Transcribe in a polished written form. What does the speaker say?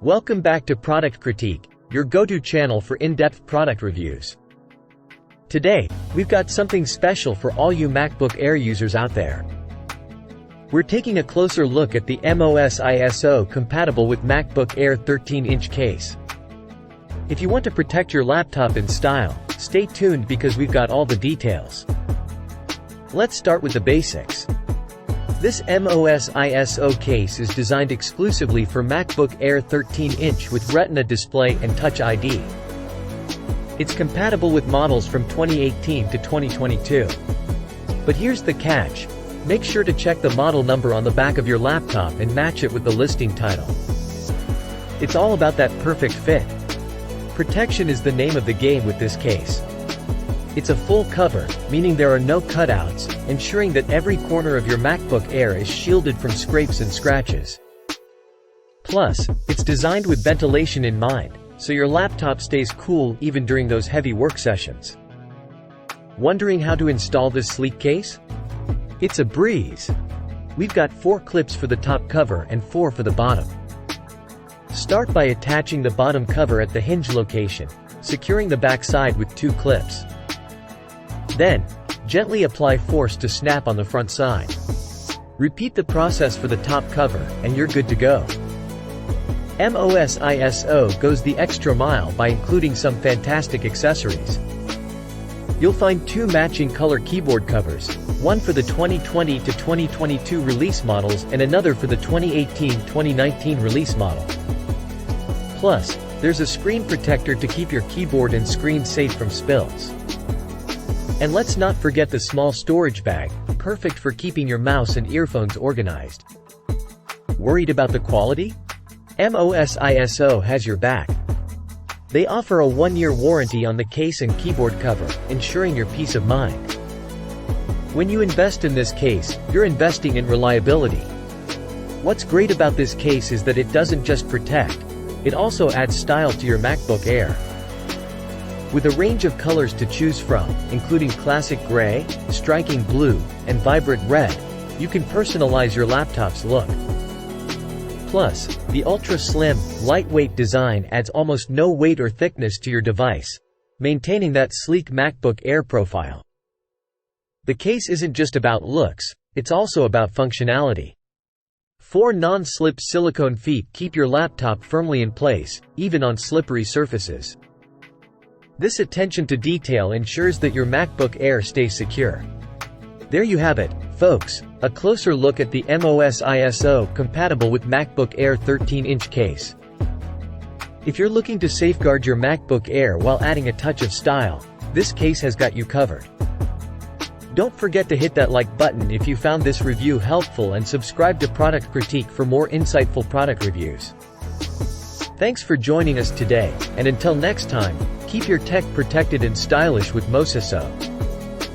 Welcome back to Product Critique, your go-to channel for in-depth product reviews. Today, we've got something special for all you MacBook Air users out there. We're taking a closer look at the MOSISO Compatible with MacBook Air 13-inch case. If you want to protect your laptop in style, stay tuned because we've got all the details. Let's start with the basics. This MOSISO case is designed exclusively for MacBook Air 13-inch with Retina display and Touch ID. It's compatible with models from 2018 to 2022. But here's the catch. Make sure to check the model number on the back of your laptop and match it with the listing title. It's all about that perfect fit. Protection is the name of the game with this case. It's a full cover, meaning there are no cutouts, ensuring that every corner of your MacBook Air is shielded from scrapes and scratches. Plus, it's designed with ventilation in mind, so your laptop stays cool even during those heavy work sessions. Wondering how to install this sleek case? It's a breeze. We've got 4 clips for the top cover and 4 for the bottom. Start by attaching the bottom cover at the hinge location, securing the back side with 2 clips. Then, gently apply force to snap on the front side. Repeat the process for the top cover, and you're good to go. MOSISO goes the extra mile by including some fantastic accessories. You'll find 2 matching color keyboard covers, one for the 2020 to 2022 release models and another for the 2018-2019 release model. Plus, there's a screen protector to keep your keyboard and screen safe from spills. And let's not forget the small storage bag, perfect for keeping your mouse and earphones organized. Worried about the quality? MOSISO has your back. They offer a 1-year warranty on the case and keyboard cover, ensuring your peace of mind. When you invest in this case, you're investing in reliability. What's great about this case is that it doesn't just protect, it also adds style to your MacBook Air. With a range of colors to choose from, including classic gray, striking blue, and vibrant red, you can personalize your laptop's look. Plus, the ultra-slim, lightweight design adds almost no weight or thickness to your device, maintaining that sleek MacBook Air profile. The case isn't just about looks, it's also about functionality. 4 non-slip silicone feet keep your laptop firmly in place, even on slippery surfaces. This attention to detail ensures that your MacBook Air stays secure. There you have it, folks, a closer look at the MOSISO Compatible with MacBook Air 13-inch case. If you're looking to safeguard your MacBook Air while adding a touch of style, this case has got you covered. Don't forget to hit that like button if you found this review helpful and subscribe to Product Critique for more insightful product reviews. Thanks for joining us today, and until next time, keep your tech protected and stylish with MOSISO.